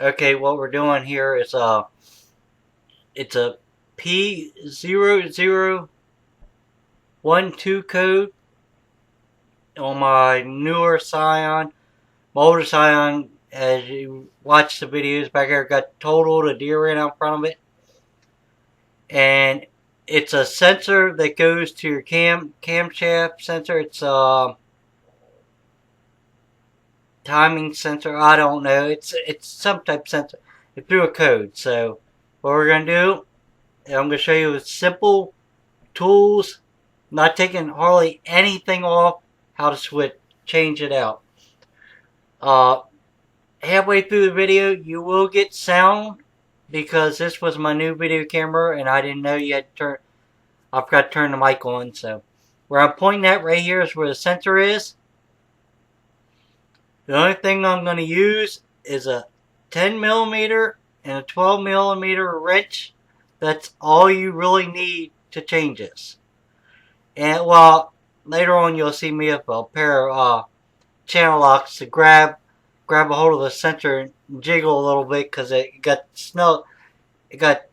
Okay, what we're doing here is it's a P0012 code on my newer scion. My older scion, as you watch the videos back here, got totaled. A deer ran out in front of it, and it's a sensor that goes to your camshaft sensor. It's a timing sensor. I don't know. It's some type of sensor. It threw a code. So what we're gonna do, I'm gonna show you with simple tools, not taking hardly anything off, how to change it out. Uh, Halfway through the video, you will get sound because this was my new video camera and I didn't know you had to turn. I forgot to turn the mic on. So where I'm pointing at right here is where the sensor is. The only thing I'm going to use is a 10 millimeter and a 12 millimeter wrench. That's all you really need to change this. And well, later on you'll see me with a pair of channel locks to grab a hold of the sensor and jiggle a little bit because it got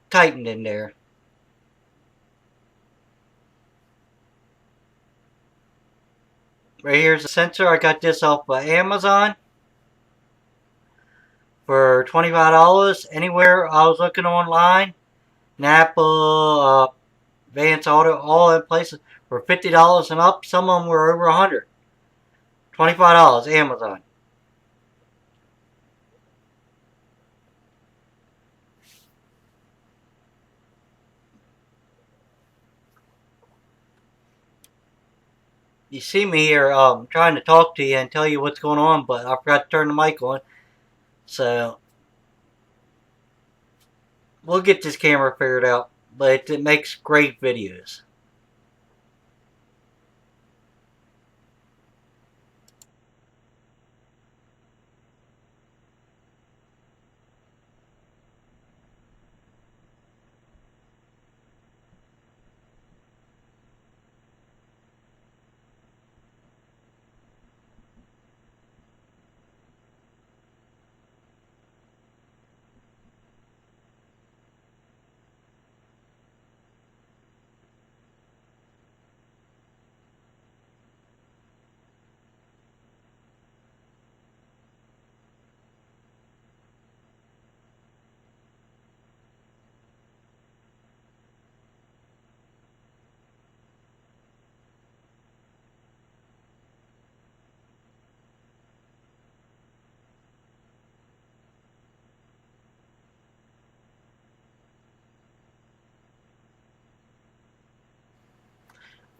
tightened in there. Right here's the sensor. I got this off of Amazon for $25. Anywhere I was looking online, Napa, Vance Auto, all in places for $50 and up. Some of them were over $100. $25, Amazon. You see me here trying to talk to you and tell you what's going on, but I forgot to turn the mic on. So we'll get this camera figured out, but it makes great videos.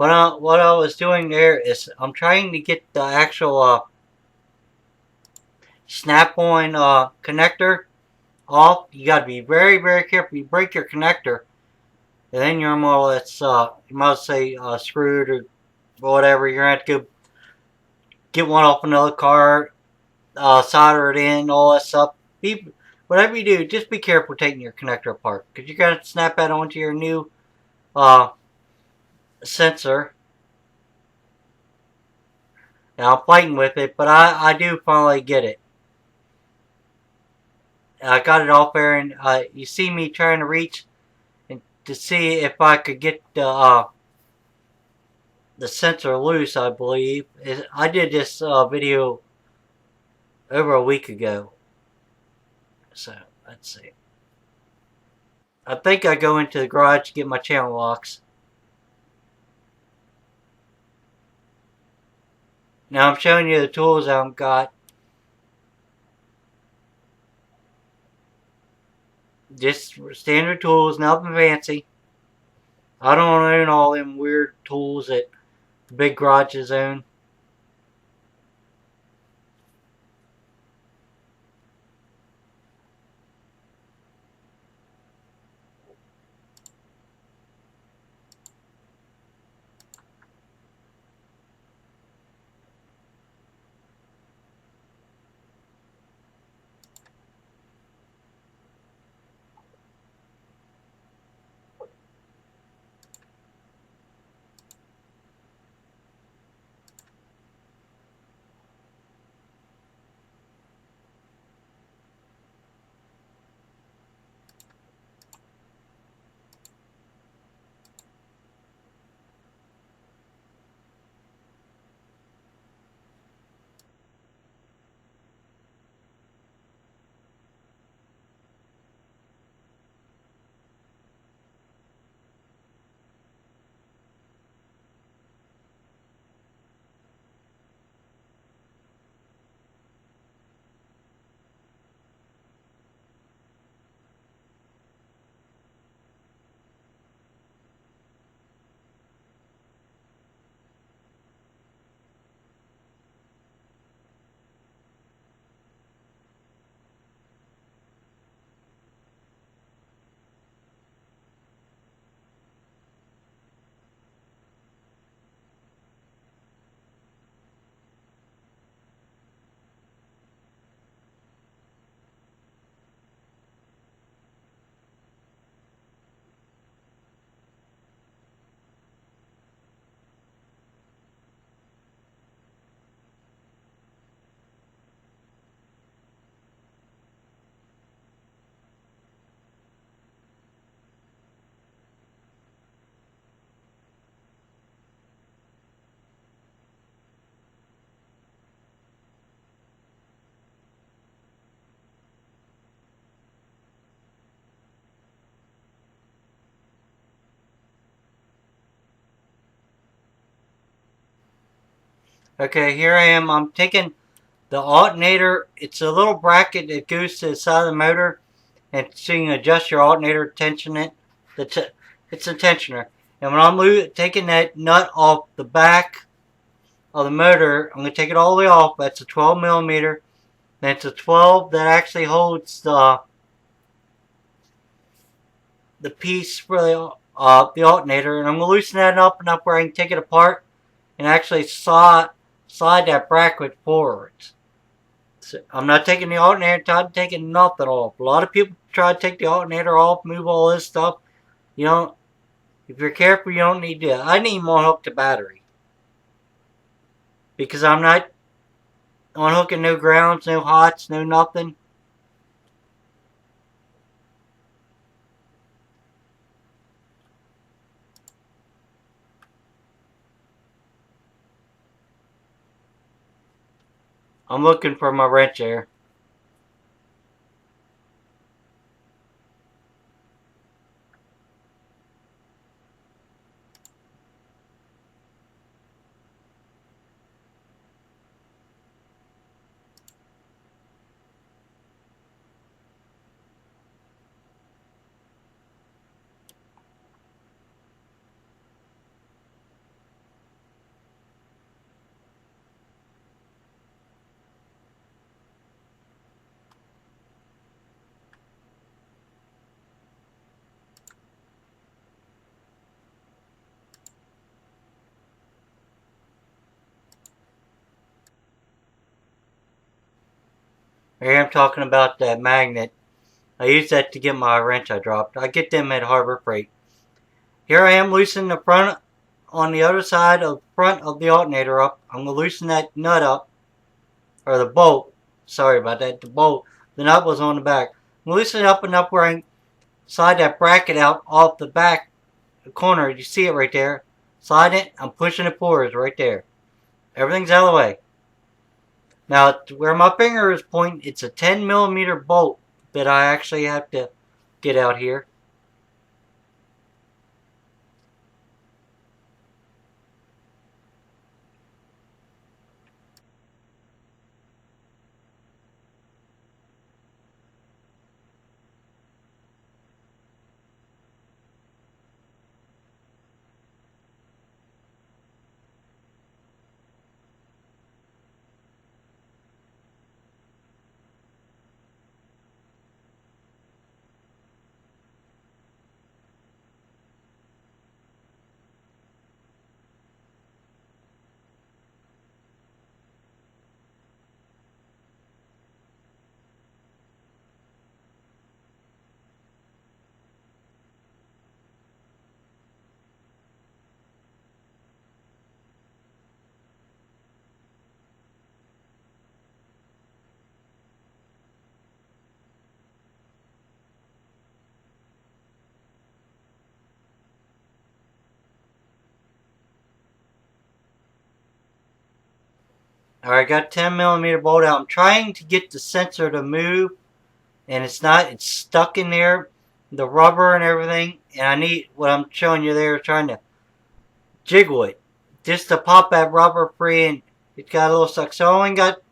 What I was doing there is I'm trying to get the actual snap-on connector off. You got to be very, very careful. You break your connector, and then you're more or less, you might say, screwed or whatever. You're going to have to go get one off another car, solder it in, all that stuff. Whatever you do, just be careful taking your connector apart, because you're going to snap that onto your new uh, sensor. Now I'm fighting with it, but I do finally get it. I got it off there, and you see me trying to reach and to see if I could get the sensor loose. I believe I did this video over a week ago. So let's see. I think I go into the garage to get my channel locks. Now I'm showing you the tools I've got. Just standard tools, nothing fancy. I don't own all them weird tools that big garages own. Okay, here I am. I'm taking the alternator. It's a little bracket that goes to the side of the motor, and so you can adjust your alternator tension. It's a tensioner. And when I'm taking that nut off the back of the motor, I'm going to take it all the way off. That's a 12 millimeter. And it's a 12 that actually holds the piece for the alternator. And I'm going to loosen that up enough where I can take it apart and actually slide that bracket forwards. So I'm not taking the alternator, I'm taking nothing off. A lot of people try to take the alternator off, move all this stuff. You know, if you're careful, you don't need to. I need more hook to battery. Because I'm not unhooking no grounds, no hots, no nothing. I'm looking for my wrench there. Here I'm talking about that magnet. I use that to get my wrench I dropped. I get them at Harbor Freight. Here I am loosening the front on the other side of the front of the alternator up. I'm going to loosen that nut up, or the bolt. Sorry about that, the bolt. The nut was on the back. I'm loosening it up enough where I can slide that bracket out off the back corner. You see it right there. Slide it. I'm pushing it forward right there. Everything's out of the way. Now, where my finger is pointing, it's a 10 millimeter bolt that I actually have to get out here. Alright, got 10 millimeter bolt out. I'm trying to get the sensor to move, and it's not. It's stuck in there, the rubber and everything. And I need what I'm showing you there, trying to jiggle it just to pop that rubber free, and it got a little stuck. So I only got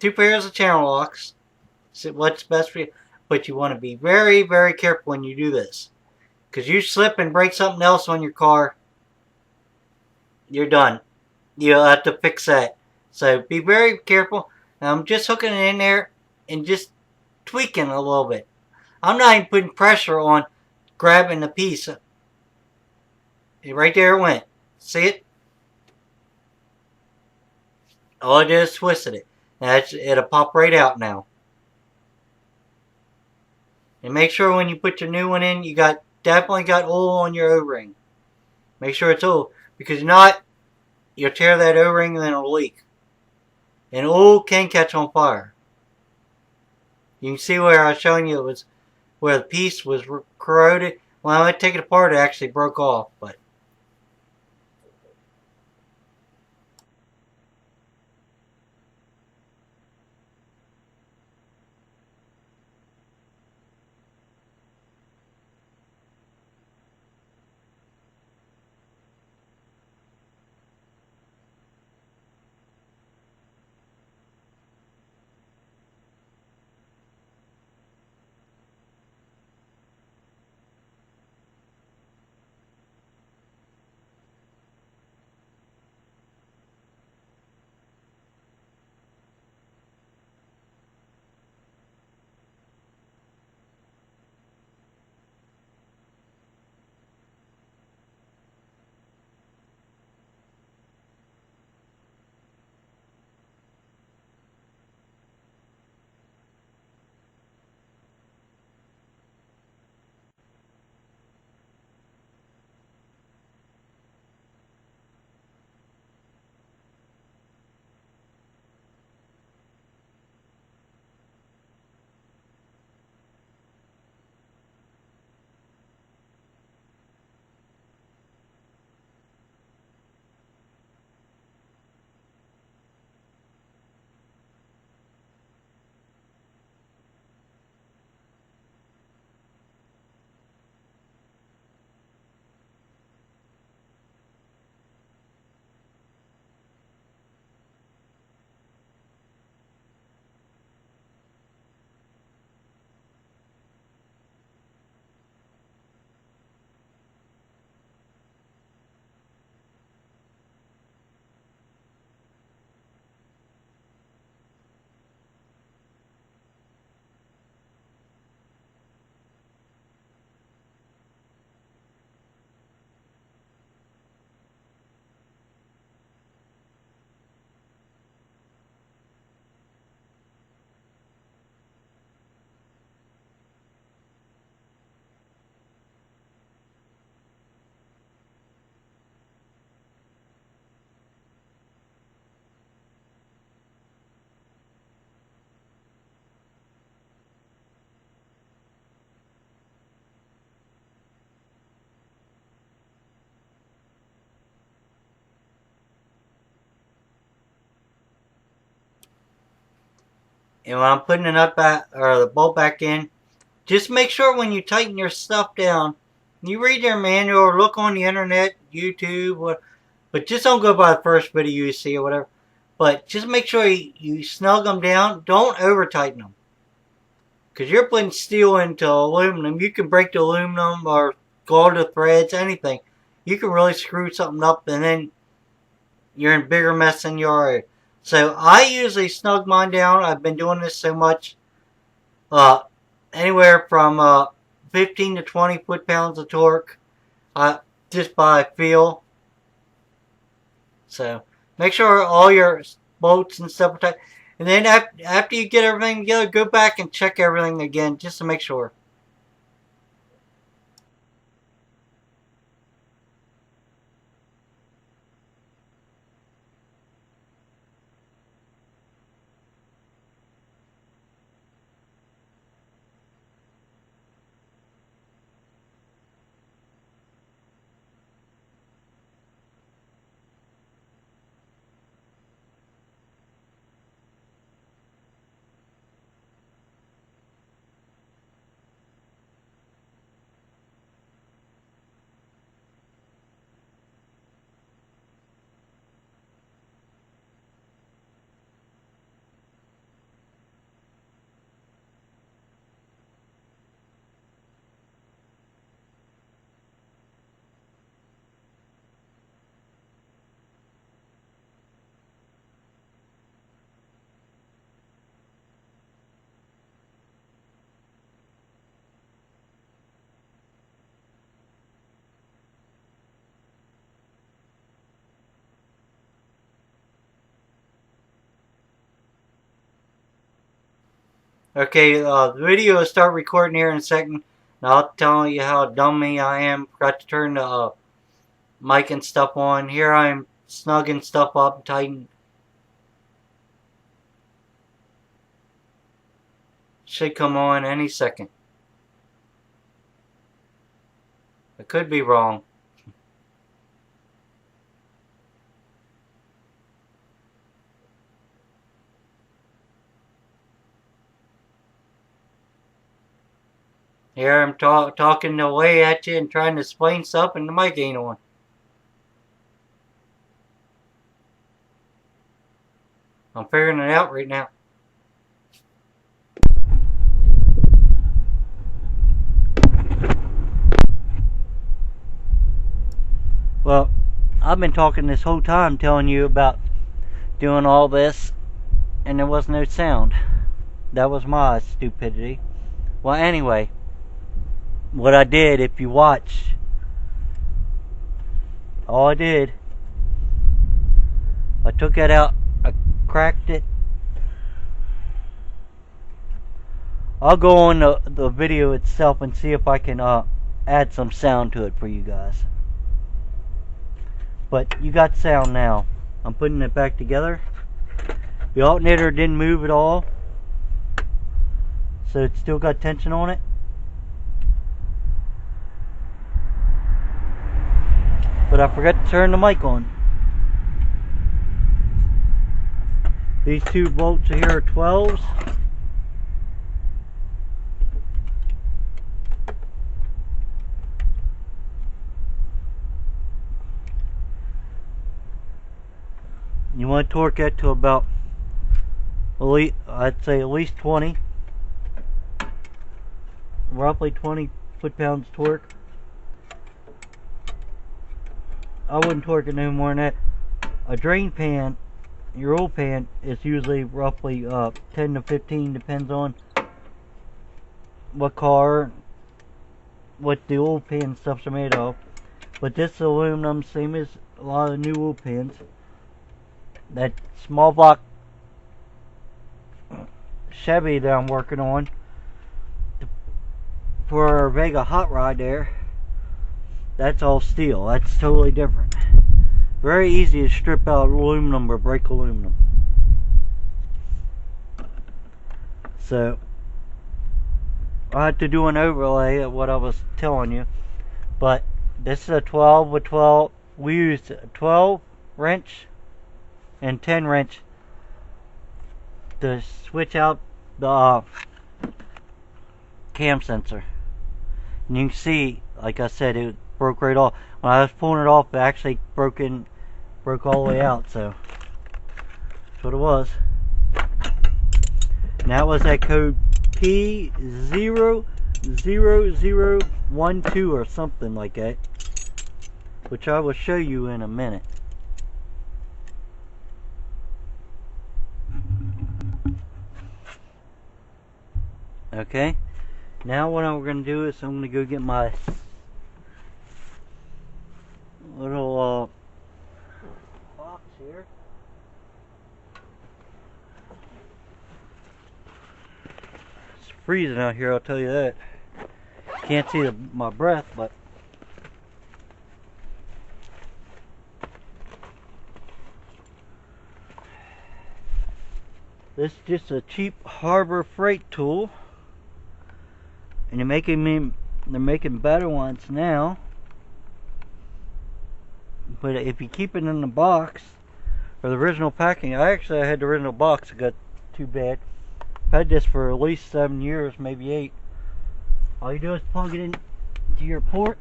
2 pairs of channel locks. So what's best for you? But you want to be very, very careful when you do this, because you slip and break something else on your car, you're done. You'll have to fix that. So be very careful. I'm just hooking it in there and just tweaking a little bit. I'm not even putting pressure on grabbing the piece. Right there it went. See it? All I did is twisted it. It'll pop right out now. And make sure when you put your new one in, you definitely got oil on your O-ring. Make sure it's oil, because if not, you'll tear that O-ring and then it'll leak. And oil can catch on fire. You can see where I was showing you it was where the piece was corroded. When I take it apart, it actually broke off. But And when I'm putting the nut back or the bolt back in, just make sure when you tighten your stuff down, you read your manual or look on the internet, YouTube, but just don't go by the first video you see or whatever. But just make sure you snug them down. Don't over tighten them. Because you're putting steel into aluminum. You can break the aluminum or go to the threads, anything. You can really screw something up and then you're in bigger mess than you are. So I usually snug mine down. I've been doing this so much. Anywhere from 15 to 20 foot-pounds of torque. Just by feel. So make sure all your bolts and stuff are tight. And then after you get everything together, go back and check everything again just to make sure. Okay, the video will start recording here in a second. And I'll tell you how dummy I am. Forgot to turn the mic and stuff on. Here I'm snugging stuff up, tighten. Should come on any second. I could be wrong. Here I'm talking away at you and trying to explain stuff and the mic ain't on. I'm figuring it out right now. Well, I've been talking this whole time telling you about doing all this and there was no sound. That was my stupidity. Well, anyway, what I did, if you watch, all I did, I took it out, I cracked it. I'll go on the video itself and see if I can add some sound to it for you guys. But you got sound now. I'm putting it back together. The alternator didn't move at all, so it's still got tension on it. But I forgot to turn the mic on. These two bolts here are 12s. You want to torque that to about, I'd say at least 20. Roughly 20 foot-pounds torque. I wouldn't torque it no more than that. A drain pan, your oil pan, is usually roughly 10 to 15, depends on what car, what the oil pan stuffs are made of. But this aluminum, same as a lot of the new oil pans. That small block Chevy that I'm working on for our Vega hot rod there, that's all steel. That's totally different. Very easy to strip out aluminum or break aluminum. So I had to do an overlay of what I was telling you. But this is a 12 with 12. We used a 12 wrench and 10 wrench to switch out the cam sensor. And you can see, like I said, it broke right off. When I was pulling it off, it actually broke all the way out. So that's what it was. And that was that code P0012 or something like that, which I will show you in a minute. Okay, now what I'm going to do is I'm going to go get my little box here. It's freezing out here, I'll tell you that. Can't see my breath, but this is just a cheap Harbor Freight tool. And they're making better ones now. But if you keep it in the box, or the original packing, I had the original box, it got too bad. I've had this for at least 7 years, maybe 8. All you do is plug it in to your port.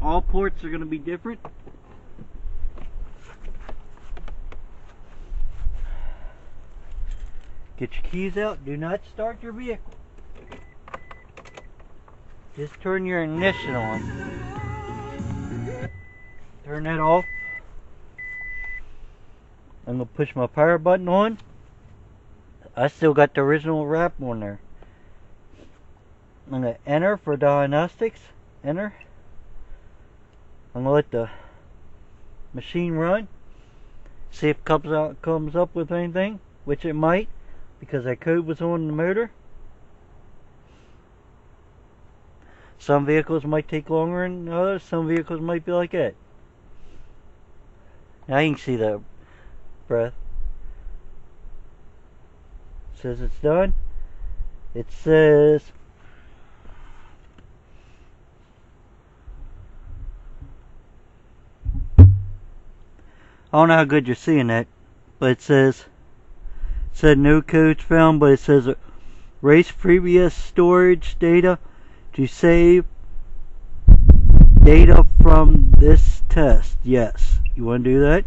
All ports are going to be different. Get your keys out. Do not start your vehicle. Just turn your ignition on. Turn that off. I'm going to push my power button on. I still got the original wrap on there. I'm going to enter for diagnostics. Enter. I'm going to let the machine run. See if it comes up with anything, which it might, because that code was on the motor. Some vehicles might take longer than others. Some vehicles might be like that. Now you can see the breath. It says it's done. It says I don't know how good you're seeing that, but it said no codes found, but it says erase previous storage data to save data from this test. Yes, you want to do that?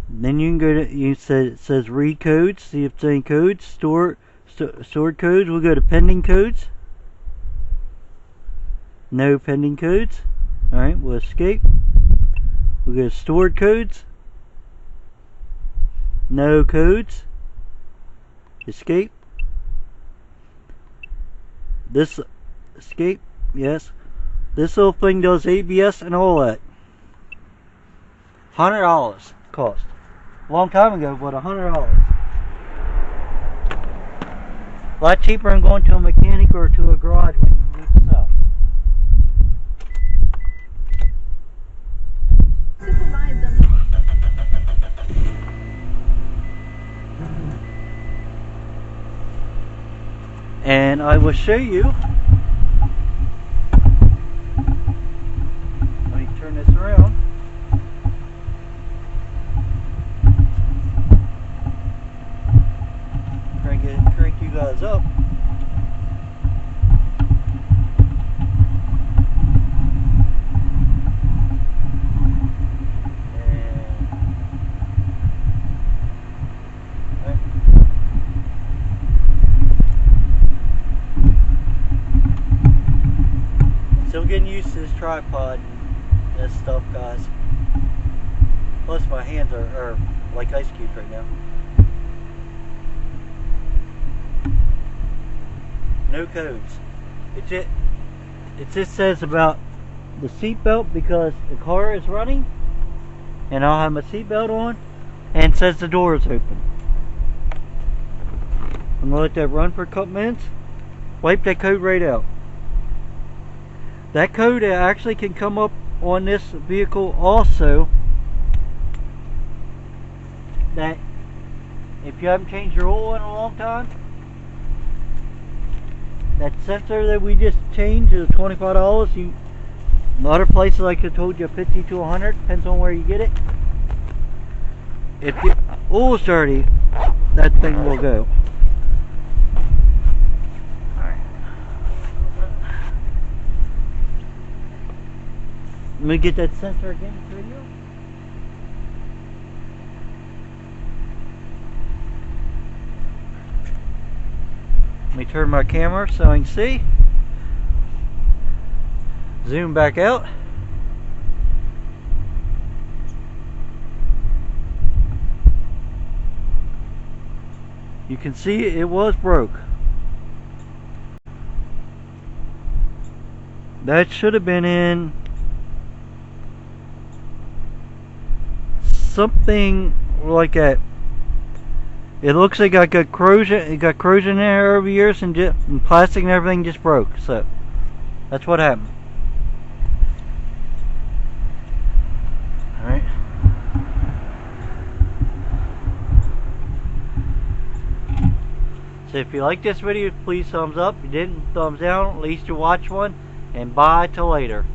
Then you can go to, it says read codes, see if there's any codes, stored codes. We'll go to pending codes. No pending codes. Alright, we'll escape. We'll go to stored codes. No codes. Escape. This escape, yes. This little thing does ABS and all that. $100 cost. A long time ago, but $100. A lot cheaper than going to a mechanic or to a garage when you need stuff. And I will show you. Let me turn this around. Crank you guys up. Still getting used to this tripod and this stuff, guys. Plus my hands are like ice cubes right now. No codes. It just says about the seatbelt because the car is running and I'll have my seatbelt on, and it says the door is open. I'm gonna let that run for a couple minutes. Wipe that code right out. That code actually can come up on this vehicle also, that if you haven't changed your oil in a long time, that sensor that we just changed is $25. A lot of places, like I told you, 50 to 100, depends on where you get it. If the oil's dirty, that thing will go. Let me get that sensor again for you. Let me turn my camera so I can see. Zoom back out. You can see it was broke. That should have been in something like that. It looks like it got corrosion. It got corrosion there over years, and plastic and everything just broke. So that's what happened. All right. So if you like this video, please thumbs up. If you didn't, thumbs down. At least you watch one. And bye till later.